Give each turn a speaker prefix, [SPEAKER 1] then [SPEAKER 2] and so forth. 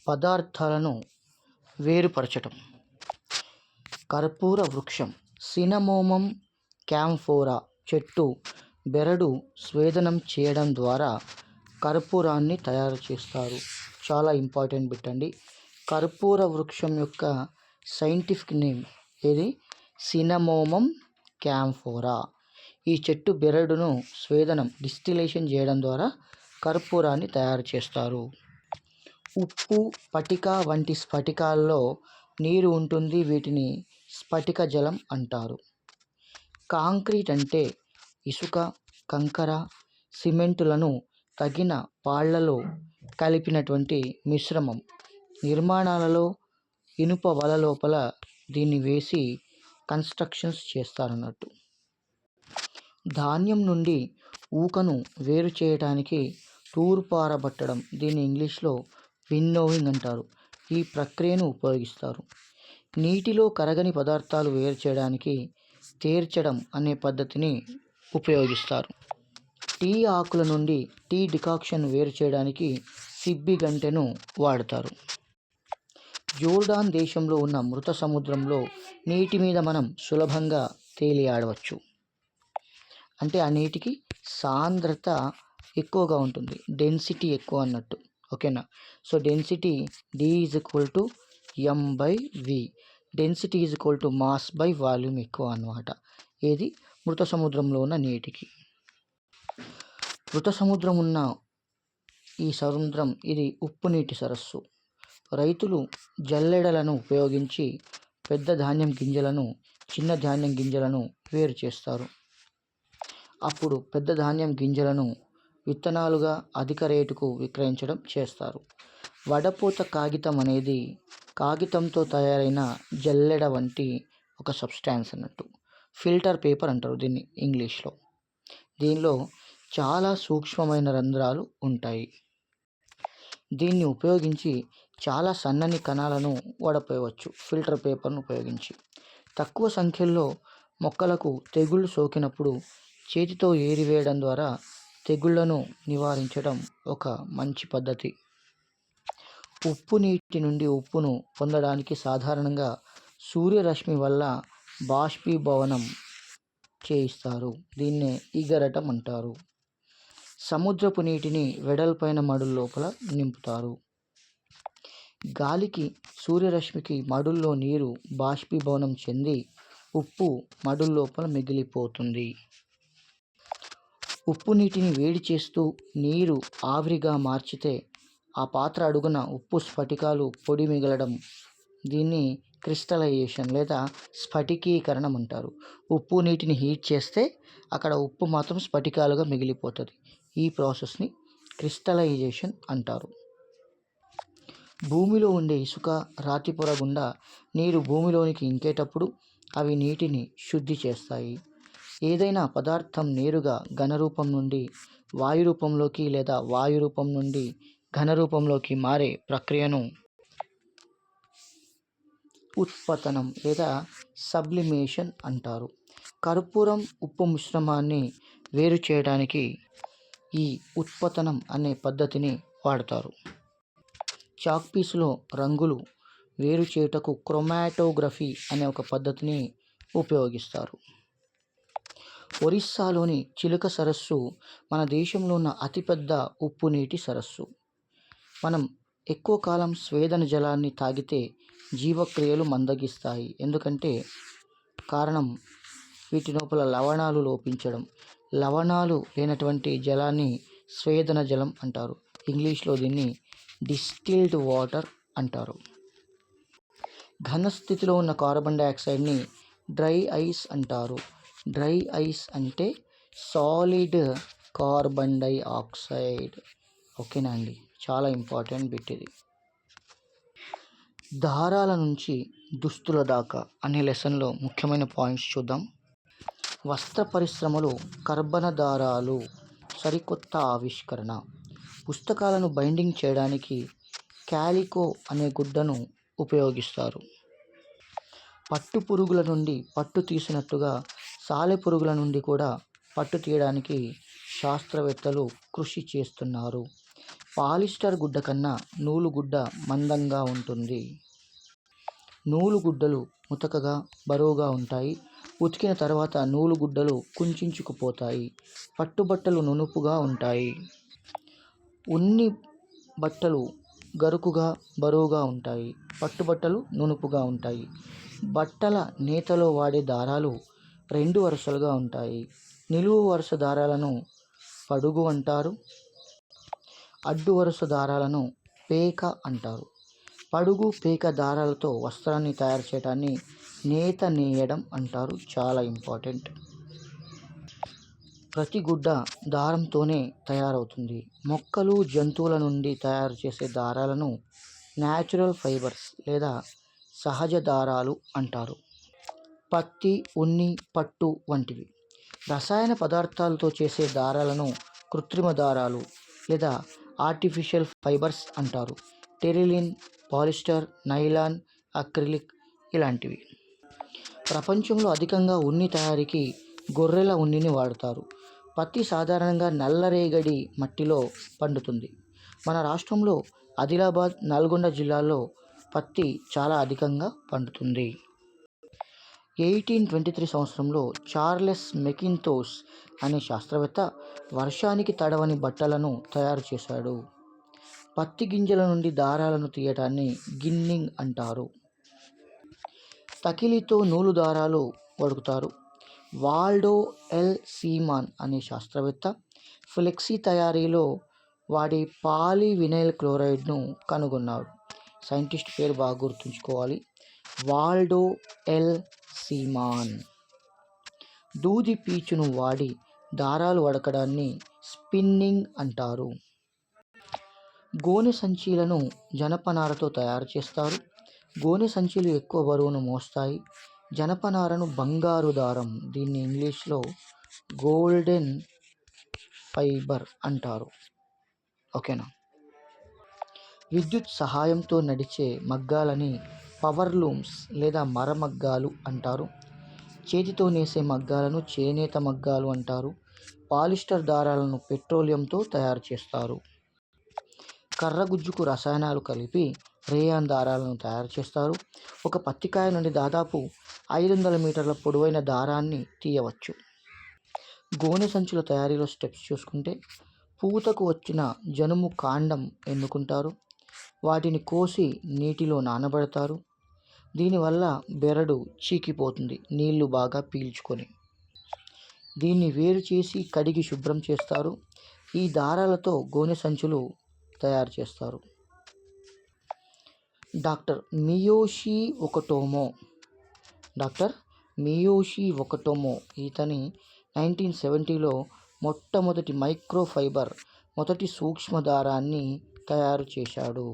[SPEAKER 1] పదార్థాలను వేరుపరచటం. కర్పూర వృక్షం సినమోమం క్యాంఫోరా చెట్టు బెరడు స్వేదనం చేయడం ద్వారా కర్పూరాన్ని తయారు చేస్తారు. చాలా ఇంపార్టెంట్ బిట్ అండి. కర్పూర వృక్షం యొక్క సైంటిఫిక్ నేమ్ ఇది సినమోమం క్యాంఫోరా. ఈ చెట్టు బెరడును డిస్టిలేషన్ చేయడం ద్వారా కర్పూరాన్ని తయారు చేస్తారు. ఉప్పు, పటిక వంటి స్ఫటికాల్లో నీరు ఉంటుంది. వీటిని స్ఫటిక జలం అంటారు. కాంక్రీట్ అంటే ఇసుక, కంకర, సిమెంటులను తగిన పాళ్లలో కలిపినటువంటి మిశ్రమం. నిర్మాణాలలో ఇనుప వల లోపల దీన్ని వేసి కన్స్ట్రక్షన్స్ చేస్తారన్నట్టు. ధాన్యం నుండి ఊకను వేరు చేయడానికి తూర్పారబట్టడం, దీన్ని ఇంగ్లీష్లో విన్నోవింగ్ అంటారు. ఈ ప్రక్రియను ఉపయోగిస్తారు. నీటిలో కరగని పదార్థాలు వేరు చేయడానికి తేర్చడం అనే పద్ధతిని ఉపయోగిస్తారు. టీ ఆకుల నుండి టీ డికాక్షన్ వేరు చేయడానికి సిబ్బి గంటెను వాడతారు. జోర్డాన్ దేశంలో ఉన్న మృత సముద్రంలో నీటి మీద మనం సులభంగా తేలియాడవచ్చు. అంటే ఆ నీటికి సాంద్రత ఎక్కువగా ఉంటుంది, డెన్సిటీ ఎక్కువ అన్నట్టు. ఓకేనా. So density D=m/v. డెన్సిటీ మాస్/వాల్యూమ్ ఎక్కువ అన్నమాట. ఏది మృత సముద్రంలో ఉన్న నీటికి. మృత సముద్రం ఉన్న ఈ సముద్రం ఇది ఉప్పు నీటి సరస్సు. రైతులు జల్లెడలను ఉపయోగించి పెద్ద ధాన్యం గింజలను, చిన్న ధాన్యం గింజలను వేరు చేస్తారు. అప్పుడు పెద్ద ధాన్యం గింజలను విత్తనాలుగా అధిక రేటుకు విక్రయించడం చేస్తారు. వడపోత కాగితం అనేది కాగితంతో తయారైన జల్లెడ వంటి ఒక సబ్స్టాన్స్ అన్నట్టు. ఫిల్టర్ పేపర్ అంటారు దీన్ని ఇంగ్లీష్లో. దీనిలో చాలా సూక్ష్మమైన రంధ్రాలు ఉంటాయి. దీన్ని ఉపయోగించి చాలా సన్నని కణాలను వడపోయవచ్చు ఫిల్టర్ పేపర్ను ఉపయోగించి. తక్కువ సంఖ్యలో మొక్కలకు తెగుళ్ళు సోకినప్పుడు చేతితో ఏరివేయడం ద్వారా తెగుళ్లను నివారించడం ఒక మంచి పద్ధతి. ఉప్పు నీటి నుండి ఉప్పును పొందడానికి సాధారణంగా సూర్యరశ్మి వల్ల బాష్పీభవనం చేయిస్తారు. దీన్నే ఇగరటం అంటారు. సముద్రపు నీటిని వెడల్పైన మడుల లోపల నింపుతారు. గాలికి, సూర్యరశ్మికి మడుల్లో నీరు బాష్పీభవనం చెంది ఉప్పు మడుల లోపల మిగిలిపోతుంది. ఉప్పు నీటిని వేడి చేస్తూ నీరు ఆవిరిగా మార్చితే ఆ పాత్ర అడుగున ఉప్పు స్ఫటికాలు పొడి మిగలడం, దీన్ని క్రిస్టలైజేషన్ లేదా స్ఫటికీకరణం అంటారు. ఉప్పు నీటిని హీట్ చేస్తే అక్కడ ఉప్పు మాత్రం స్ఫటికాలుగా మిగిలిపోతుంది. ఈ ప్రాసెస్ని క్రిస్టలైజేషన్ అంటారు. భూమిలో ఉండే ఇసుక, రాతి పొర గుండా నీరు భూమిలోనికి ఇంకేటప్పుడు అవి నీటిని శుద్ధి చేస్తాయి. ఏదైనా పదార్థం నేరుగా ఘనరూపం నుండి వాయురూపంలోకి లేదా వాయురూపం నుండి ఘనరూపంలోకి మారే ప్రక్రియను ఉత్పతనం లేదా సబ్లిమేషన్ అంటారు. కర్పూరం, ఉప్పు మిశ్రమాన్ని వేరు చేయడానికి ఈ ఉత్పతనం అనే పద్ధతిని వాడతారు. చాక్పీసులో రంగులు వేరు చేయుటకు క్రోమాటోగ్రఫీ అనే ఒక పద్ధతిని ఉపయోగిస్తారు. ఒరిస్సాలోని చిలుక సరస్సు మన దేశంలో ఉన్న అతిపెద్ద ఉప్పు నీటి సరస్సు. మనం ఎక్కువ కాలం స్వేదన జలాన్ని తాగితే జీవక్రియలు మందగిస్తాయి. ఎందుకంటే కారణం వీటి లోపల లవణాలు లోపించడం. లవణాలు లేనటువంటి జలాన్ని స్వేదన జలం అంటారు. ఇంగ్లీష్లో దీన్ని డిస్టిల్డ్ వాటర్ అంటారు. ఘన స్థితిలో ఉన్న కార్బన్ డైఆక్సైడ్ని డ్రై ఐస్ అంటారు. డ్రై ఐస్ అంటే సాలిడ్ కార్బన్ డైఆక్సైడ్. ఓకేనా అండి, చాలా ఇంపార్టెంట్ బిట్ ఇది. దారాల నుంచి దుస్తుల దాకా అనే లెసన్లో ముఖ్యమైన పాయింట్స్ చూద్దాం. వస్త్ర పరిశ్రమలో కర్బన దారాలు సరికొత్త ఆవిష్కరణ. పుస్తకాలను బైండింగ్ చేయడానికి క్యాలికో అనే గుడ్డను ఉపయోగిస్తారు. పట్టు పురుగుల నుండి పట్టు తీసినట్టుగా సాలెపురుగుల నుండి కూడా పట్టు తీయడానికి శాస్త్రవేత్తలు కృషి చేస్తున్నారు. పాలిస్టర్ గుడ్డ కన్నా నూలు గుడ్డ మందంగా ఉంటుంది. నూలు గుడ్డలు ముతకగా బరువుగా ఉంటాయి. ఉతికిన తర్వాత నూలు గుడ్డలు కుంచుకుపోతాయి. పట్టుబట్టలు నునుపుగా ఉంటాయి. ఉన్ని బట్టలు గరుకుగా బరువుగా ఉంటాయి. పట్టుబట్టలు నునుపుగా ఉంటాయి. బట్టల నేతలో వాడే దారాలు 2 వరుసలుగా ఉంటాయి. నిలువు వరుస దారాలను పడుగు అంటారు. అడ్డు వరుస దారాలను పేక అంటారు. పడుగు, పేక దారాలతో వస్త్రాన్ని తయారు చేయడాన్ని నేత నేయడం అంటారు. చాలా ఇంపార్టెంట్. ప్రతి గుడ్డ దారంతోనే తయారవుతుంది. మొక్కలు, జంతువుల నుండి తయారు చేసే దారాలను న్యాచురల్ ఫైబర్స్ లేదా సహజ దారాలు అంటారు. పత్తి, ఉన్ని, పట్టు వంటివి. రసాయన పదార్థాలతో చేసే దారాలను కృత్రిమ దారాలు లేదా ఆర్టిఫిషియల్ ఫైబర్స్ అంటారు. టెరిలిన్, పాలిస్టర్, నైలాన్, అక్రిలిక్ ఇలాంటివి. ప్రపంచంలో అధికంగా ఉన్ని తయారీకి గొర్రెల ఉన్నిని వాడతారు. పత్తి సాధారణంగా నల్లరేగడి మట్టిలో పండుతుంది. మన రాష్ట్రంలో ఆదిలాబాద్, నల్గొండ జిల్లాల్లో పత్తి చాలా అధికంగా పండుతుంది. 1823 సంవత్సరంలో చార్లెస్ మెకింతోష్ అనే శాస్త్రవేత్త వర్షానికి తడవని బట్టలను తయారు చేశాడు. పత్తి గింజల నుండి దారాలను తీయటాన్ని గిన్నింగ్ అంటారు. తకిలీతో నూలు దారాలు వడుకుతారు. వాల్డో ఎల్ సీమాన్ అనే శాస్త్రవేత్త ఫ్లెక్సీ తయారీలో వాడే పాలీవినైల్ క్లోరైడ్ను కనుగొన్నాడు. సైంటిస్ట్ పేరు బాగా గుర్తుంచుకోవాలి. Waldo L Seeman. దూది పీచును వాడి దారాలు వడకడాన్ని స్పిన్నింగ్ అంటారు. గోనె సంచీలను జనపనారతో తయారు చేస్తారు. గోనె సంచులు ఎక్కువ బరువును మోస్తాయి. జనపనారను బంగారు దారం, దీన్ని ఇంగ్లీష్లో గోల్డెన్ ఫైబర్ అంటారు. ఓకేనా. విద్యుత్ సహాయంతో నడిచే మగ్గాలని పవర్ లూమ్స్ లేదా మరమగ్గాలు అంటారు. చేతితో నేసే మగ్గాలను చేనేత మగ్గాలు అంటారు. పాలిస్టర్ దారాలను పెట్రోలియంతో తయారు చేస్తారు. కర్రగుజ్జుకు రసాయనాలు కలిపి రేయాన్ దారాలను తయారు చేస్తారు. ఒక పత్తికాయ నుండి దాదాపు 500 మీటర్ల పొడవైన దారాన్ని తీయవచ్చు. గోనె సంచుల తయారీలో స్టెప్స్ చూసుకుంటే, పూతకు వచ్చిన జనుము కాండం ఎన్నుకుంటారు. వాటిని కోసి నీటిలో నానబెడతారు. దీనివల్ల బెరడు చీకిపోతుంది నీళ్లు బాగా పీల్చుకొని. దీన్ని వేరు చేసి కడిగి శుభ్రం చేస్తారు. ఈ దారాలతో గోనె సంచులు తయారు చేస్తారు. డాక్టర్ మియోషి ఒకటోమో ఈతని 1970లో మొట్టమొదటి మైక్రో ఫైబర్, మొదటి సూక్ష్మ దారాన్ని తయారు చేశాడు.